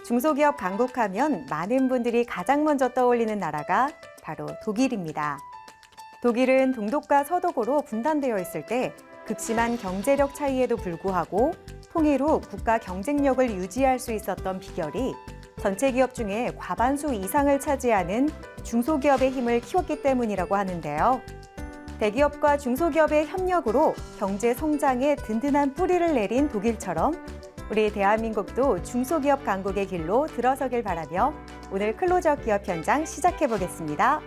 중소기업 강국하면 많은 분들이 가장 먼저 떠올리는 나라가 바로 독일입니다. 독일은 동독과 서독으로 분단되어 있을 때 극심한 경제력 차이에도 불구하고 통일 후 국가 경쟁력을 유지할 수 있었던 비결이 전체 기업 중에 과반수 이상을 차지하는 중소기업의 힘을 키웠기 때문이라고 하는데요. 대기업과 중소기업의 협력으로 경제 성장에 든든한 뿌리를 내린 독일처럼 우리 대한민국도 중소기업 강국의 길로 들어서길 바라며 오늘 클로즈업 기업 현장 시작해 보겠습니다.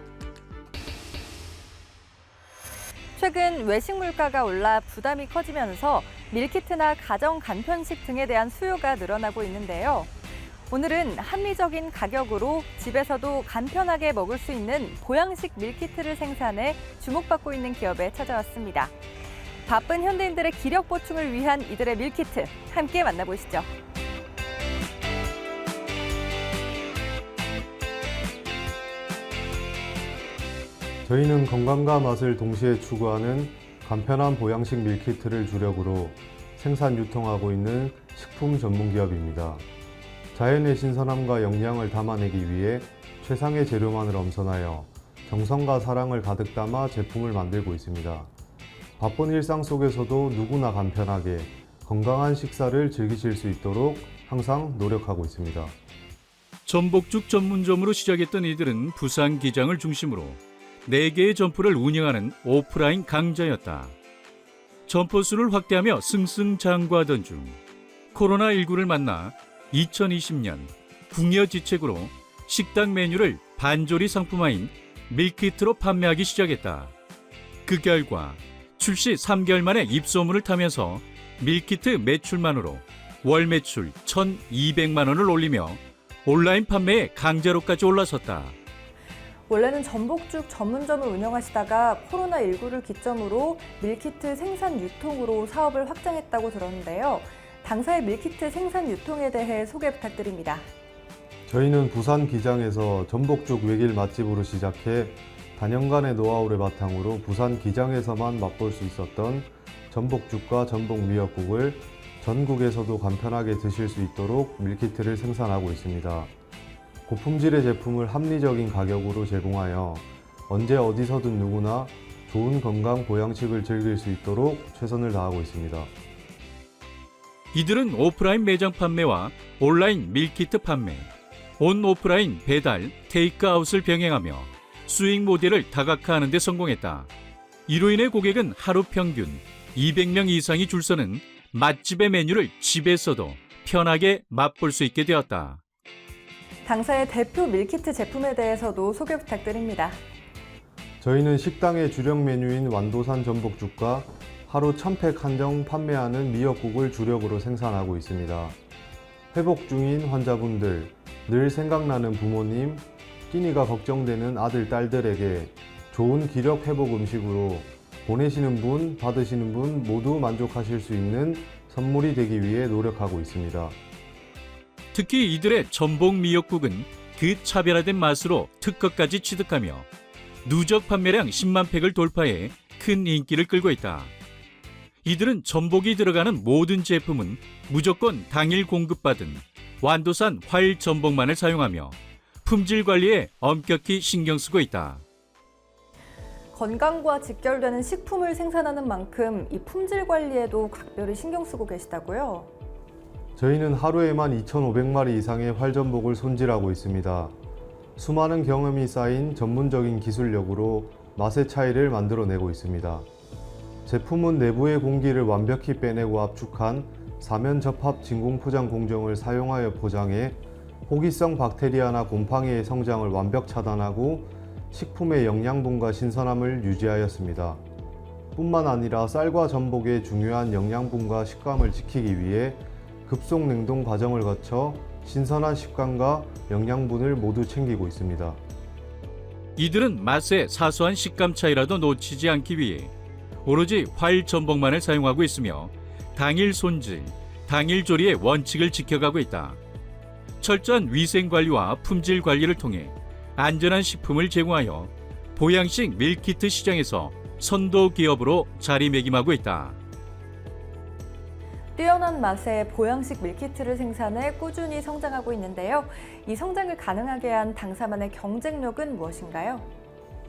최근 외식 물가가 올라 부담이 커지면서 밀키트나 가정 간편식 등에 대한 수요가 늘어나고 있는데요. 오늘은 합리적인 가격으로 집에서도 간편하게 먹을 수 있는 보양식 밀키트를 생산해 주목받고 있는 기업에 찾아왔습니다. 바쁜 현대인들의 기력 보충을 위한 이들의 밀키트, 함께 만나보시죠. 저희는 건강과 맛을 동시에 추구하는 간편한 보양식 밀키트를 주력으로 생산 유통하고 있는 식품 전문 기업입니다. 자연의 신선함과 영양을 담아내기 위해 최상의 재료만을 엄선하여 정성과 사랑을 가득 담아 제품을 만들고 있습니다. 바쁜 일상 속에서도 누구나 간편하게 건강한 식사를 즐기실 수 있도록 항상 노력하고 있습니다. 전복죽 전문점으로 시작했던 이들은 부산 기장을 중심으로 4개의 점포를 운영하는 오프라인 강자였다. 점포 수를 확대하며 승승장구하던 중 코로나19를 만나 2020년 궁여지책으로 식당 메뉴를 반조리 상품화인 밀키트로 판매하기 시작했다. 그 결과 출시 3개월 만에 입소문을 타면서 밀키트 매출만으로 월 매출 1,200만 원을 올리며 온라인 판매의 강자로까지 올라섰다. 원래는 전복죽 전문점을 운영하시다가 코로나19를 기점으로 밀키트 생산 유통으로 사업을 확장했다고 들었는데요. 당사의 밀키트 생산 유통에 대해 소개 부탁드립니다. 저희는 부산 기장에서 전복죽 외길 맛집으로 시작해 단연간의 노하우를 바탕으로 부산 기장에서만 맛볼 수 있었던 전복죽과 전복 미역국을 전국에서도 간편하게 드실 수 있도록 밀키트를 생산하고 있습니다. 고품질의 제품을 합리적인 가격으로 제공하여 언제 어디서든 누구나 좋은 건강 보양식을 즐길 수 있도록 최선을 다하고 있습니다. 이들은 오프라인 매장 판매와 온라인 밀키트 판매, 온 오프라인 배달, 테이크아웃을 병행하며 수익 모델을 다각화하는 데 성공했다. 이로 인해 고객은 하루 평균 200명 이상이 줄 서는 맛집의 메뉴를 집에서도 편하게 맛볼 수 있게 되었다. 당사의 대표 밀키트 제품에 대해서도 소개 부탁드립니다. 저희는 식당의 주력 메뉴인 완도산 전복죽과 하루 1000팩 한정 판매하는 미역국을 주력으로 생산하고 있습니다. 회복 중인 환자분들, 늘 생각나는 부모님, 끼니가 걱정되는 아들, 딸들에게 좋은 기력 회복 음식으로 보내시는 분, 받으시는 분 모두 만족하실 수 있는 선물이 되기 위해 노력하고 있습니다. 특히 이들의 전복 미역국은 그 차별화된 맛으로 특허까지 취득하며 누적 판매량 10만 팩을 돌파해 큰 인기를 끌고 있다. 이들은 전복이 들어가는 모든 제품은 무조건 당일 공급받은 완도산 화일 전복만을 사용하며 품질 관리에 엄격히 신경 쓰고 있다. 건강과 직결되는 식품을 생산하는 만큼 이 품질 관리에도 각별히 신경 쓰고 계시다고요? 저희는 하루에만 2,500마리 이상의 활전복을 손질하고 있습니다. 수많은 경험이 쌓인 전문적인 기술력으로 맛의 차이를 만들어내고 있습니다. 제품은 내부의 공기를 완벽히 빼내고 압축한 사면 접합 진공 포장 공정을 사용하여 포장해 호기성 박테리아나 곰팡이의 성장을 완벽 차단하고 식품의 영양분과 신선함을 유지하였습니다. 뿐만 아니라 쌀과 전복의 중요한 영양분과 식감을 지키기 위해 급속 냉동 과정을 거쳐 신선한 식감과 영양분을 모두 챙기고 있습니다. 이들은 맛의 사소한 식감 차이라도 놓치지 않기 위해 오로지 화일 전복만을 사용하고 있으며 당일 손질, 당일 조리의 원칙을 지켜가고 있다. 철저한 위생 관리와 품질 관리를 통해 안전한 식품을 제공하여 보양식 밀키트 시장에서 선도 기업으로 자리매김하고 있다. 뛰어난 뛰어난 맛의 보양식 밀키트를 생산해 꾸준히 성장하고 있는데요. 이 성장을 가능하게 한 당사만의 경쟁력은 무엇인가요?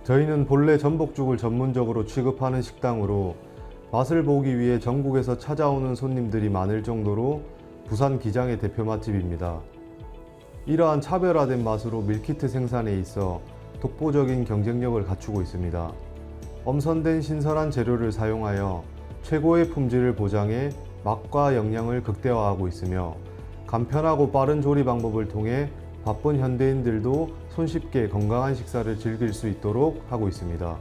저희는 본래 전복죽을 전문적으로 취급하는 식당으로 맛을 보기 위해 전국에서 찾아오는 손님들이 많을 정도로 부산 기장의 대표 맛집입니다. 이러한 차별화된 맛으로 밀키트 생산에 있어 독보적인 경쟁력을 갖추고 있습니다. 엄선된 신선한 재료를 사용하여 최고의 품질을 보장해 맛과 영양을 극대화하고 있으며 간편하고 빠른 조리 방법을 통해 바쁜 현대인들도 손쉽게 건강한 식사를 즐길 수 있도록 하고 있습니다.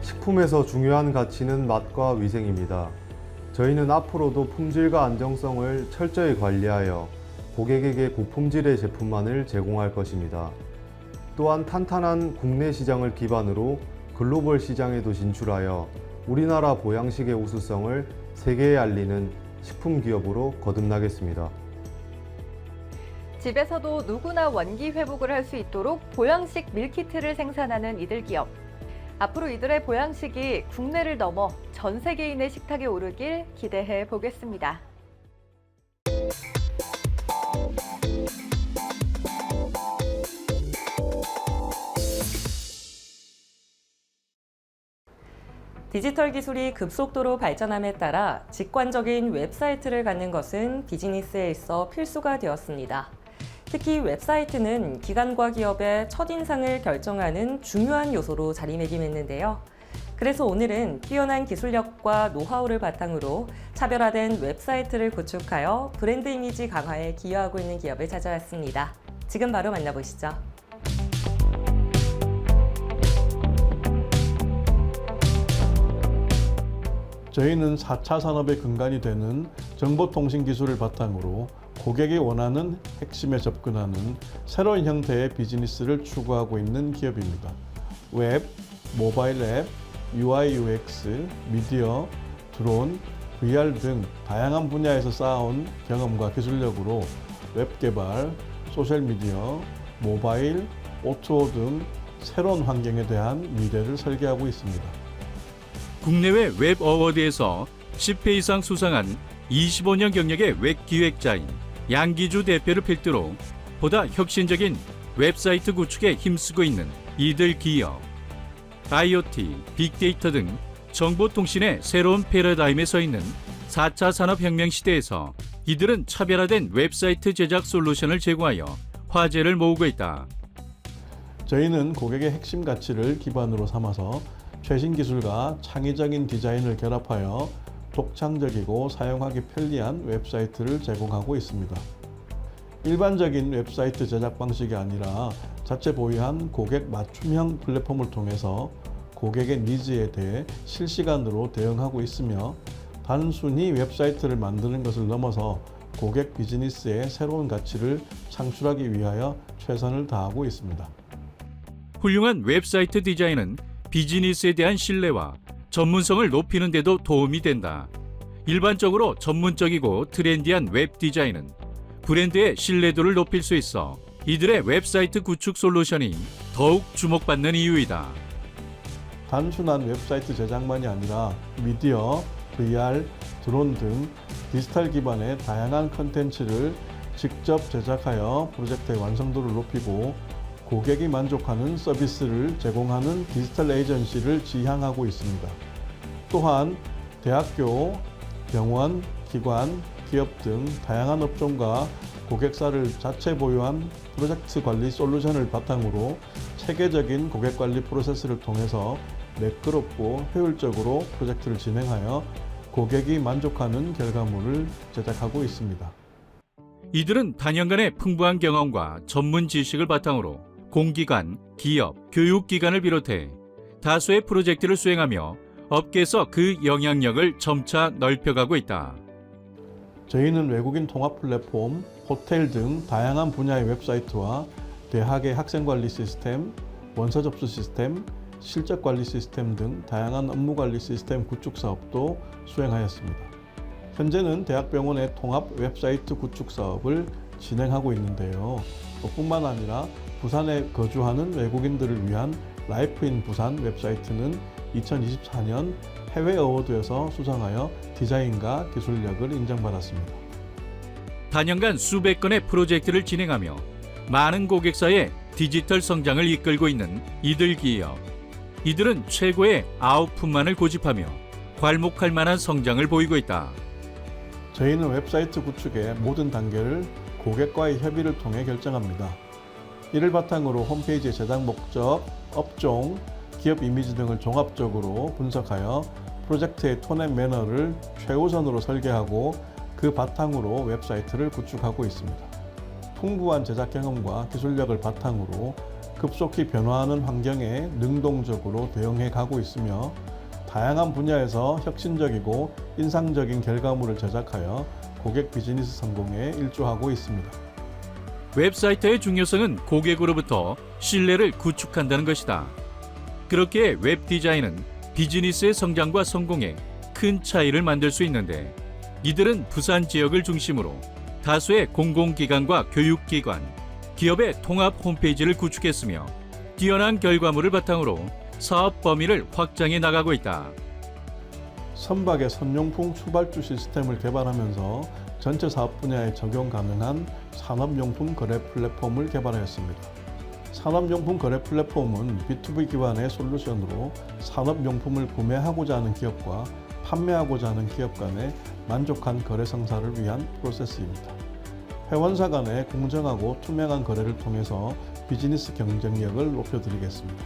식품에서 중요한 가치는 맛과 위생입니다. 저희는 앞으로도 품질과 안정성을 철저히 관리하여 고객에게 고품질의 제품만을 제공할 것입니다. 또한 탄탄한 국내 시장을 기반으로 글로벌 시장에도 진출하여 우리나라 보양식의 우수성을 세계에 알리는 식품 기업으로 거듭나겠습니다. 집에서도 누구나 원기 회복을 할 수 있도록 보양식 밀키트를 생산하는 이들 기업. 앞으로 이들의 보양식이 국내를 넘어 전 세계인의 식탁에 오르길 기대해 보겠습니다. 디지털 기술이 급속도로 발전함에 따라 직관적인 웹사이트를 갖는 것은 비즈니스에 있어 필수가 되었습니다. 특히 웹사이트는 기관과 기업의 첫인상을 결정하는 중요한 요소로 자리매김했는데요. 그래서 오늘은 뛰어난 기술력과 노하우를 바탕으로 차별화된 웹사이트를 구축하여 브랜드 이미지 강화에 기여하고 있는 기업을 찾아왔습니다. 지금 바로 만나보시죠. 저희는 4차 산업의 근간이 되는 정보통신 기술을 바탕으로 고객이 원하는 핵심에 접근하는 새로운 형태의 비즈니스를 추구하고 있는 기업입니다. 웹, 모바일 앱, UI, UX, 미디어, 드론, VR 등 다양한 분야에서 쌓아온 경험과 기술력으로 웹 개발, 소셜미디어, 모바일, O2O 등 새로운 환경에 대한 미래를 설계하고 있습니다. 국내외 웹 어워드에서 10회 이상 수상한 25년 경력의 웹 기획자인 양기주 대표를 필두로 보다 혁신적인 웹사이트 구축에 힘쓰고 있는 이들 기업. IoT, 빅데이터 등 정보통신의 새로운 패러다임에 서 있는 4차 산업혁명 시대에서 이들은 차별화된 웹사이트 제작 솔루션을 제공하여 화제를 모으고 있다. 저희는 고객의 핵심 가치를 기반으로 삼아서 최신 기술과 창의적인 디자인을 결합하여 독창적이고 사용하기 편리한 웹사이트를 제공하고 있습니다. 일반적인 웹사이트 제작 방식이 아니라 자체 보유한 고객 맞춤형 플랫폼을 통해서 고객의 니즈에 대해 실시간으로 대응하고 있으며 단순히 웹사이트를 만드는 것을 넘어서 고객 비즈니스의 새로운 가치를 창출하기 위하여 최선을 다하고 있습니다. 훌륭한 웹사이트 디자인은 비즈니스에 대한 신뢰와 전문성을 높이는 데도 도움이 된다. 일반적으로 전문적이고 트렌디한 웹 디자인은 브랜드의 신뢰도를 높일 수 있어 이들의 웹사이트 구축 솔루션이 더욱 주목받는 이유이다. 단순한 웹사이트 제작만이 아니라 미디어, VR, 드론 등 디지털 기반의 다양한 컨텐츠를 직접 제작하여 프로젝트의 완성도를 높이고 고객이 만족하는 서비스를 제공하는 디지털 에이전시를 지향하고 있습니다. 또한 대학교, 병원, 기관, 기업 등 다양한 업종과 고객사를 자체 보유한 프로젝트 관리 솔루션을 바탕으로 체계적인 고객 관리 프로세스를 통해서 매끄럽고 효율적으로 프로젝트를 진행하여 고객이 만족하는 결과물을 제작하고 있습니다. 이들은 단연간의 풍부한 경험과 전문 지식을 바탕으로 공기관, 기업, 교육기관을 비롯해 다수의 프로젝트를 수행하며 업계에서 그 영향력을 점차 넓혀가고 있다. 저희는 외국인 통합 플랫폼, 호텔 등 다양한 분야의 웹사이트와 대학의 학생관리 시스템, 원서 접수 시스템, 실적관리 시스템 등 다양한 업무관리 시스템 구축 사업도 수행하였습니다. 현재는 대학병원의 통합 웹사이트 구축 사업을 진행하고 있는데요. 뿐만 아니라 부산에 거주하는 외국인들을 위한 라이프인 부산 웹사이트는 2024년 해외 어워드에서 수상하여 디자인과 기술력을 인정받았습니다. 단연간 수백 건의 프로젝트를 진행하며 많은 고객사의 디지털 성장을 이끌고 있는 이들 기업. 이들은 최고의 아웃풋만을 고집하며 괄목할 만한 성장을 보이고 있다. 저희는 웹사이트 구축의 모든 단계를 고객과의 협의를 통해 결정합니다. 이를 바탕으로 홈페이지 제작 목적, 업종, 기업 이미지 등을 종합적으로 분석하여 프로젝트의 톤 앤 매너를 최우선으로 설계하고 그 바탕으로 웹사이트를 구축하고 있습니다. 풍부한 제작 경험과 기술력을 바탕으로 급속히 변화하는 환경에 능동적으로 대응해 가고 있으며 다양한 분야에서 혁신적이고 인상적인 결과물을 제작하여 고객 비즈니스 성공에 일조하고 있습니다. 웹사이트의 중요성은 고객으로부터 신뢰를 구축한다는 것이다. 그렇기에 웹 디자인은 비즈니스의 성장과 성공에 큰 차이를 만들 수 있는데 이들은 부산 지역을 중심으로 다수의 공공기관과 교육기관, 기업의 통합 홈페이지를 구축했으며 뛰어난 결과물을 바탕으로 사업 범위를 확장해 나가고 있다. 선박의 선용품 추발주 시스템을 개발하면서 전체 사업 분야에 적용 가능한 산업용품 거래 플랫폼을 개발하였습니다. 산업용품 거래 플랫폼은 B2B 기반의 솔루션으로 산업용품을 구매하고자 하는 기업과 판매하고자 하는 기업 간의 만족한 거래 성사를 위한 프로세스입니다. 회원사 간의 공정하고 투명한 거래를 통해서 비즈니스 경쟁력을 높여드리겠습니다.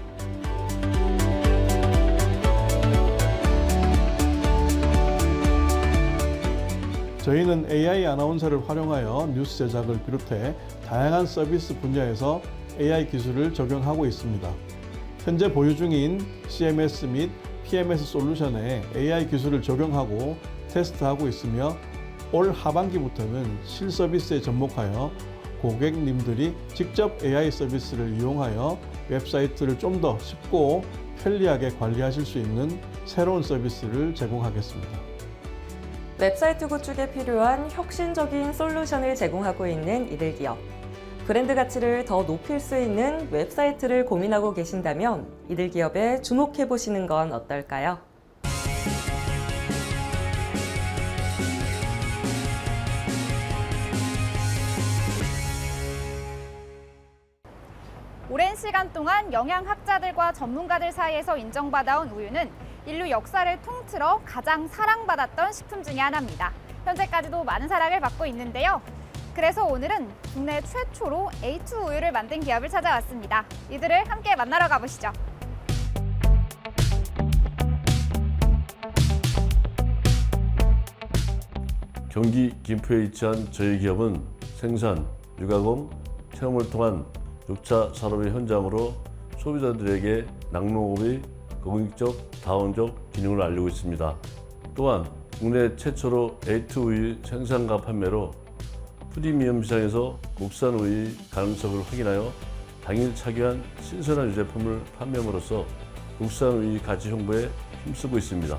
저희는 AI 아나운서를 활용하여 뉴스 제작을 비롯해 다양한 서비스 분야에서 AI 기술을 적용하고 있습니다. 현재 보유 중인 CMS 및 PMS 솔루션에 AI 기술을 적용하고 테스트하고 있으며 올 하반기부터는 실서비스에 접목하여 고객님들이 직접 AI 서비스를 이용하여 웹사이트를 좀 더 쉽고 편리하게 관리하실 수 있는 새로운 서비스를 제공하겠습니다. 웹사이트 구축에 필요한 혁신적인 솔루션을 제공하고 있는 이들 기업. 브랜드 가치를 더 높일 수 있는 웹사이트를 고민하고 계신다면 이들 기업에 주목해 보시는 건 어떨까요? 오랜 시간 동안 영양학자들과 전문가들 사이에서 인정받아온 우유는 인류 역사를 통틀어 가장 사랑받았던 식품 중에 하나입니다. 현재까지도 많은 사랑을 받고 있는데요. 그래서 오늘은 국내 최초로 A2 우유를 만든 기업을 찾아왔습니다. 이들을 함께 만나러 가보시죠. 경기 김포에 위치한 저희 기업은 생산, 유가공, 체험을 통한 6차 산업의 현장으로 소비자들에게 낙농업의 공익적, 다원적 기능을 알리고 있습니다. 또한 국내 최초로 A2 우유 생산과 판매로 프리미엄 시장에서 국산 우유의 가능성을 확인하여 당일 착유한 신선한 유제품을 판매함으로써 국산 우유 가치 홍보에 힘쓰고 있습니다.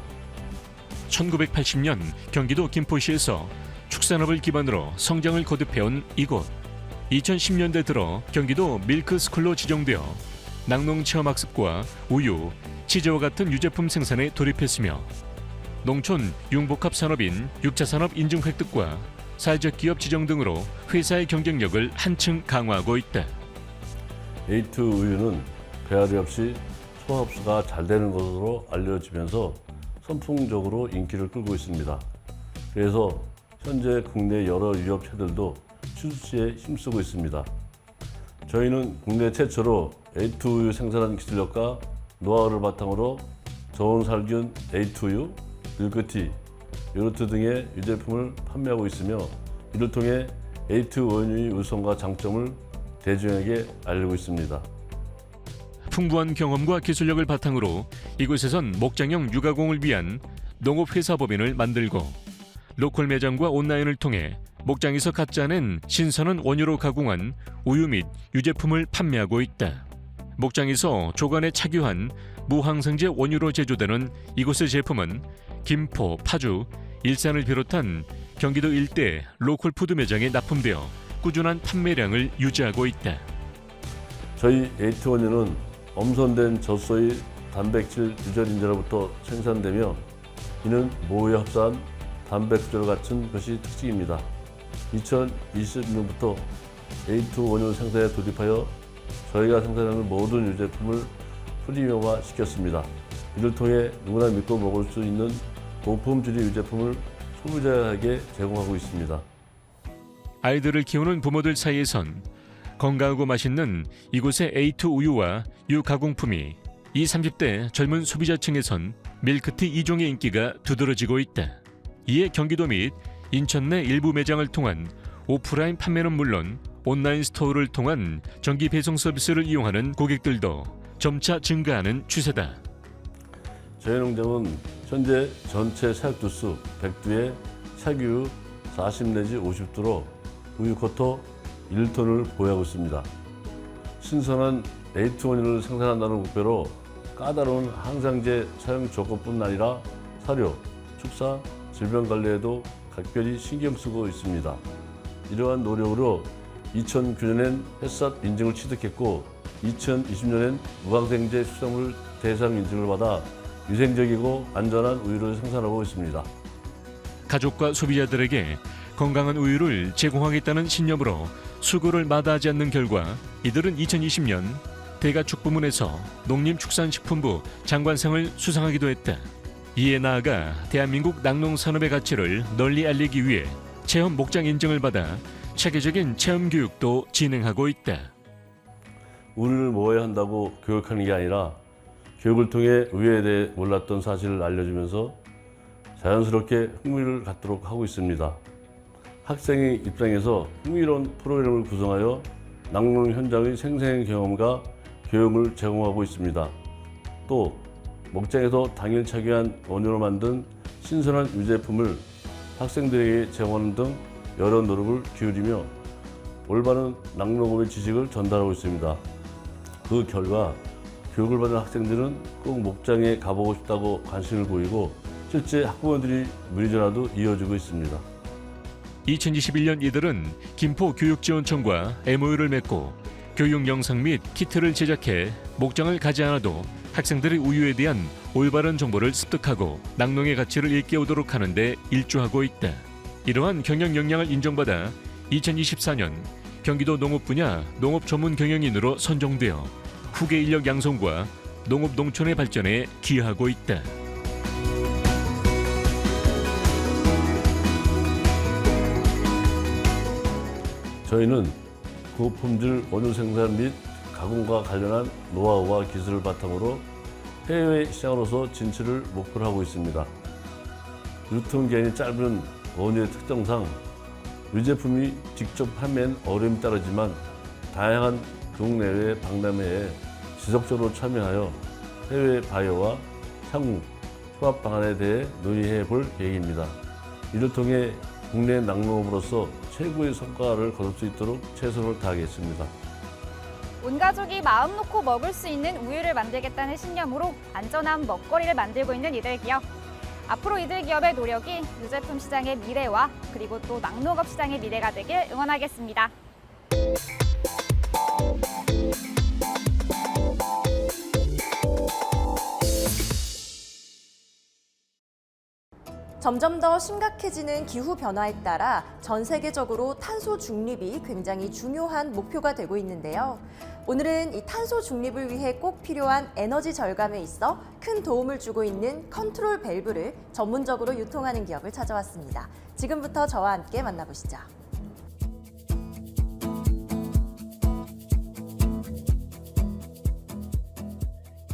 1980년 경기도 김포시에서 축산업을 기반으로 성장을 거듭해온 이곳. 2010년대 들어 경기도 밀크스쿨로 지정되어 낙농체험학습과 우유, 치즈와 같은 유제품 생산에 돌입했으며 농촌 융복합 산업인 6차 산업 인증 획득과 사회적 기업 지정 등으로 회사의 경쟁력을 한층 강화하고 있다. A2 우유는 배앓이 없이 소화 흡수가 잘 되는 것으로 알려지면서 선풍적으로 인기를 끌고 있습니다. 그래서 현재 국내 여러 유업체들도 출시에 힘쓰고 있습니다. 저희는 국내 최초로 A2 우유 생산한 기술력과 노하우를 바탕으로 저온 살균 A2 우유, 밀크티, 요거트 등의 유제품을 판매하고 있으며 이를 통해 A2 원유의 우성과 장점을 대중에게 알리고 있습니다. 풍부한 경험과 기술력을 바탕으로 이곳에선 목장형 유가공을 위한 농업회사법인을 만들고 로컬 매장과 온라인을 통해 목장에서 갓 짜낸 신선한 원유로 가공한 우유 및 유제품을 판매하고 있다. 목장에서 조간에 착유한 무항생제 원유로 제조되는 이곳의 제품은 김포, 파주, 일산을 비롯한 경기도 일대 로컬 푸드 매장에 납품되어 꾸준한 판매량을 유지하고 있다. 저희 A2 원유는 엄선된 젖소의 단백질 유전인자로부터 생산되며 이는 모유에 흡사한 단백질 같은 것이 특징입니다. 2020년부터 A2 원유 생산에 돌입하여 저희가 생산하는 모든 유제품을 프리미엄화 시켰습니다. 이를 통해 누구나 믿고 먹을 수 있는 고품질의 유제품을 소비자에게 제공하고 있습니다. 아이들을 키우는 부모들 사이에선 건강하고 맛있는 이곳의 A2 우유와 유가공품이 20, 30대 젊은 소비자층에선 밀크티 2종의 인기가 두드러지고 있다. 이에 경기도 및 인천 내 일부 매장을 통한 오프라인 판매는 물론 온라인 스토어를 통한 정기 배송 서비스를 이용하는 고객들도 점차 증가하는 추세다. 저희 농장은 현재 전체 사육두수 100두에 사규 40 내지 50두로 우유 쿼터 1톤을 보유하고 있습니다. 신선한 A2 원유를 생산한다는 목표로 까다로운 항상제 사용 조건뿐 아니라 사료, 축사, 질병 관리에도 각별히 신경 쓰고 있습니다. 이러한 노력으로 2009년엔 햇삿 인증을 취득했고 2020년엔 무항생제 수산물 대상 인증을 받아 위생적이고 안전한 우유를 생산하고 있습니다. 가족과 소비자들에게 건강한 우유를 제공하겠다는 신념으로 수고를 마다하지 않는 결과 이들은 2020년 대가축 부문에서 농림축산식품부 장관상을 수상하기도 했다. 이에 나아가 대한민국 낙농산업의 가치를 널리 알리기 위해 체험 목장 인증을 받아 체계적인 체험 교육도 진행하고 있다. 우유를 먹어야 한다고 교육하는 게 아니라 교육을 통해 우유에 대해 몰랐던 사실을 알려주면서 자연스럽게 흥미를 갖도록 하고 있습니다. 학생의 입장에서 흥미로운 프로그램을 구성하여 낙농 현장의 생생 경험과 교육을 제공하고 있습니다. 또 목장에서 당일 착유한 원유로 만든 신선한 유제품을 학생들에게 제공하는 등 여러 노력을 기울이며 올바른 낙농업의 지식을 전달하고 있습니다. 그 결과 교육을 받은 학생들은 꼭 목장에 가보고 싶다고 관심을 보이고 실제 학부모들이 문의 전화도 이어지고 있습니다. 2021년 이들은 김포교육지원청과 MOU를 맺고 교육 영상 및 키트를 제작해 목장을 가지 않아도 학생들의 우유에 대한 올바른 정보를 습득하고 낙농의 가치를 일깨우도록 하는 데 일조하고 있다. 이러한 경영 역량을 인정받아 2024년 경기도 농업 분야 농업 전문 경영인으로 선정되어 후계 인력 양성과 농업 농촌의 발전에 기여하고 있다. 저희는 고품질 원유 생산 및 가공과 관련한 노하우와 기술을 바탕으로 해외 시장으로서 진출을 목표로 하고 있습니다. 유통기한이 짧은 원유의 특성상 유제품이 직접 판매엔 어려움이 따르지만 다양한 국내외 박람회에 지속적으로 참여하여 해외 바이어와 향후 협업 방안에 대해 논의해 볼 계획입니다. 이를 통해 국내 낙농업으로서 최고의 성과를 거둘 수 있도록 최선을 다하겠습니다. 온 가족이 마음 놓고 먹을 수 있는 우유를 만들겠다는 신념으로 안전한 먹거리를 만들고 있는 이들 기업. 앞으로 이들 기업의 노력이 유제품 시장의 미래와 그리고 또 낙농업 시장의 미래가 되길 응원하겠습니다. 점점 더 심각해지는 기후 변화에 따라 전 세계적으로 탄소 중립이 굉장히 중요한 목표가 되고 있는데요. 오늘은 이 탄소 중립을 위해 꼭 필요한 에너지 절감에 있어 큰 도움을 주고 있는 컨트롤 밸브를 전문적으로 유통하는 기업을 찾아왔습니다. 지금부터 저와 함께 만나보시죠.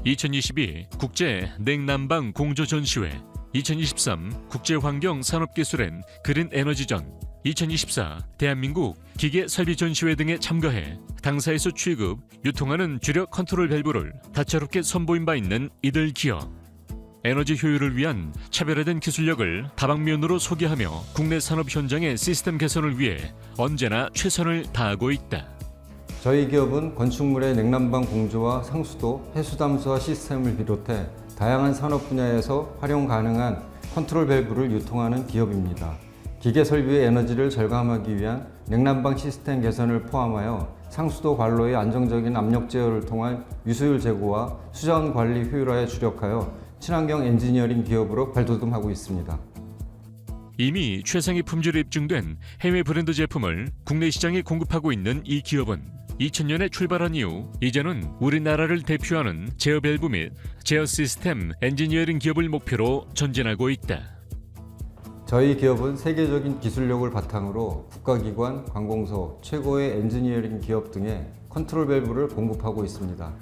(2022) 국제 냉난방 공조 전시회, 2023 국제환경산업기술엔 그린 에너지전, 2024 대한민국 기계설비전시회 등에 참가해 당사에서 취급, 유통하는 주력 컨트롤 밸브를 다채롭게 선보인 바 있는 이들 기업. 에너지 효율을 위한 차별화된 기술력을 다방면으로 소개하며 국내 산업 현장의 시스템 개선을 위해 언제나 최선을 다하고 있다. 저희 기업은 건축물의 냉난방 공조와 상수도, 해수 담수화 시스템을 비롯해 다양한 산업 분야에서 활용 가능한 컨트롤 밸브를 유통하는 기업입니다. 기계 설비의 에너지를 절감하기 위한 냉난방 시스템 개선을 포함하여 상수도 관로의 안정적인 압력 제어를 통한 유수율 제고와 수자원 관리 효율화에 주력하여 친환경 엔지니어링 기업으로 발돋움하고 있습니다. 이미 최상위 품질이 입증된 해외 브랜드 제품을 국내 시장에 공급하고 있는 이 기업은 2000년에 출발한 이후 이제는 우리나라를 대표하는 제어 밸브 및 제어 시스템 엔지니어링 기업을 목표로 전진하고 있다. 저희 기업은 세계적인 기술력을 바탕으로 국가기관, 관공서, 최고의 엔지니어링 기업 등의 컨트롤 밸브를 공급하고 있습니다.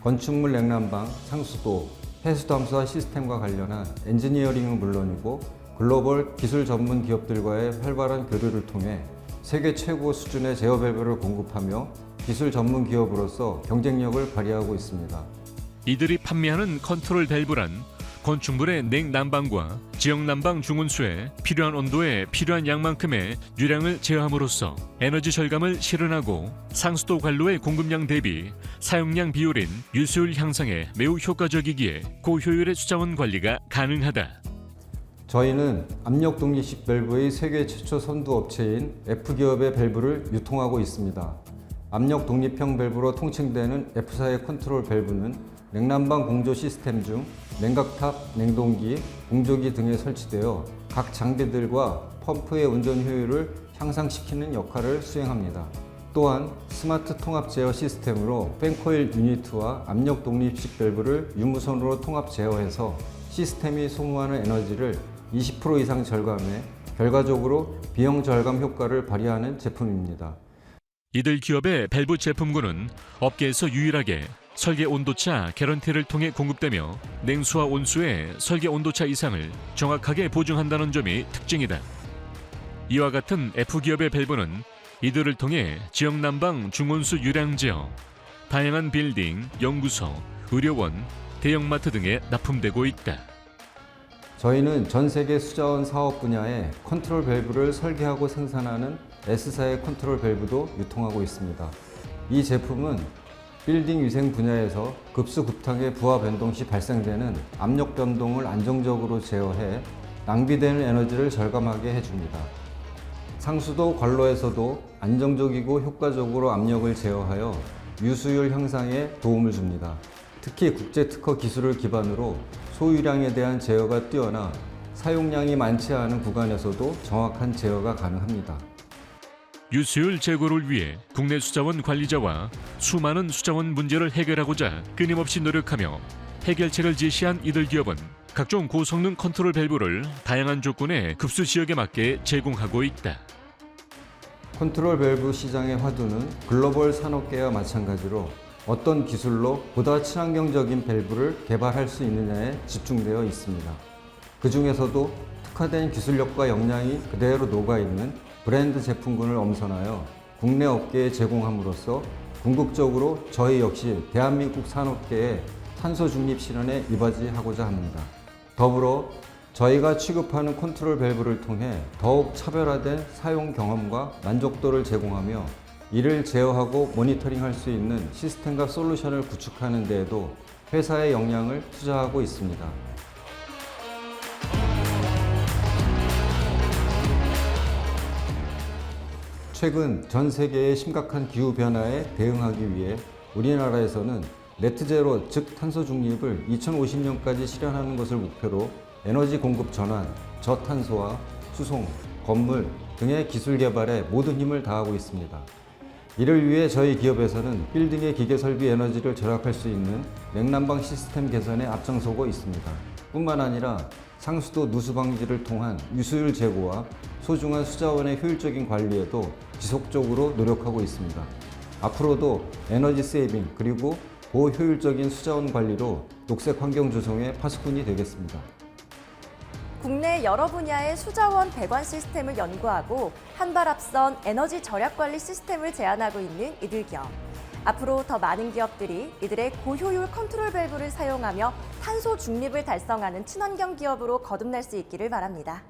건축물 냉난방, 상수도, 해수담수화 시스템과 관련한 엔지니어링은 물론이고 글로벌 기술 전문 기업들과의 활발한 교류를 통해 세계 최고 수준의 제어 밸브를 공급하며 기술 전문 기업으로서 경쟁력을 발휘하고 있습니다. 이들이 판매하는 컨트롤 밸브란 건축물의 냉난방과 지역난방 중온수에 필요한 온도에 필요한 양만큼의 유량을 제어함으로써 에너지 절감을 실현하고 상수도 관로의 공급량 대비 사용량 비율인 유수율 향상에 매우 효과적이기에 고효율의 수자원 관리가 가능하다. 저희는 압력 독립식 밸브의 세계 최초 선두 업체인 F기업의 밸브를 유통하고 있습니다. 압력 독립형 밸브로 통칭되는 F사의 컨트롤 밸브는 냉난방 공조 시스템 중 냉각탑, 냉동기, 공조기 등에 설치되어 각 장비들과 펌프의 운전 효율을 향상시키는 역할을 수행합니다. 또한 스마트 통합 제어 시스템으로 팬코일 유니트와 압력 독립식 밸브를 유무선으로 통합 제어해서 시스템이 소모하는 에너지를 20% 이상 절감해 결과적으로 비용 절감 효과를 발휘하는 제품입니다. 이들 기업의 밸브 제품군은 업계에서 유일하게 설계 온도차 개런티를 통해 공급되며 냉수와 온수의 설계 온도차 이상을 정확하게 보증한다는 점이 특징이다. 이와 같은 F기업의 밸브는 이들을 통해 지역난방 중온수 유량 제어, 다양한 빌딩, 연구소, 의료원, 대형마트 등에 납품되고 있다. 저희는 전 세계 수자원 사업 분야에 컨트롤 밸브를 설계하고 생산하는 S사의 컨트롤 밸브도 유통하고 있습니다. 이 제품은 빌딩 위생 분야에서 급수급탕의 부하 변동 시 발생되는 압력 변동을 안정적으로 제어해 낭비되는 에너지를 절감하게 해줍니다. 상수도 관로에서도 안정적이고 효과적으로 압력을 제어하여 유수율 향상에 도움을 줍니다. 특히 국제 특허 기술을 기반으로 소유량에 대한 제어가 뛰어나 사용량이 많지 않은 구간에서도 정확한 제어가 가능합니다. 유수율 제고를 위해 국내 수자원 관리자와 수많은 수자원 문제를 해결하고자 끊임없이 노력하며 해결책을 제시한 이들 기업은 각종 고성능 컨트롤 밸브를 다양한 조건의 급수 지역에 맞게 제공하고 있다. 컨트롤 밸브 시장의 화두는 글로벌 산업계와 마찬가지로 어떤 기술로 보다 친환경적인 밸브를 개발할 수 있느냐에 집중되어 있습니다. 그 중에서도 특화된 기술력과 역량이 그대로 녹아있는 브랜드 제품군을 엄선하여 국내 업계에 제공함으로써 궁극적으로 저희 역시 대한민국 산업계의 탄소 중립 실현에 이바지하고자 합니다. 더불어 저희가 취급하는 컨트롤 밸브를 통해 더욱 차별화된 사용 경험과 만족도를 제공하며 이를 제어하고 모니터링할 수 있는 시스템과 솔루션을 구축하는 데에도 회사의 역량을 투자하고 있습니다. 최근 전 세계의 심각한 기후 변화에 대응하기 위해 우리나라에서는 네트제로 즉 탄소 중립을 2050년까지 실현하는 것을 목표로 에너지 공급 전환, 저탄소화, 수송, 건물 등의 기술 개발에 모든 힘을 다하고 있습니다. 이를 위해 저희 기업에서는 빌딩의 기계 설비 에너지를 절약할 수 있는 냉난방 시스템 개선에 앞장서고 있습니다. 뿐만 아니라 상수도 누수 방지를 통한 유수율 제고와 소중한 수자원의 효율적인 관리에도 지속적으로 노력하고 있습니다. 앞으로도 에너지 세이빙 그리고 고효율적인 수자원 관리로 녹색 환경 조성의 파수꾼이 되겠습니다. 국내 여러 분야의 수자원 배관 시스템을 연구하고 한 발 앞선 에너지 절약 관리 시스템을 제안하고 있는 이들 기업. 앞으로 더 많은 기업들이 이들의 고효율 컨트롤 밸브를 사용하며 탄소 중립을 달성하는 친환경 기업으로 거듭날 수 있기를 바랍니다.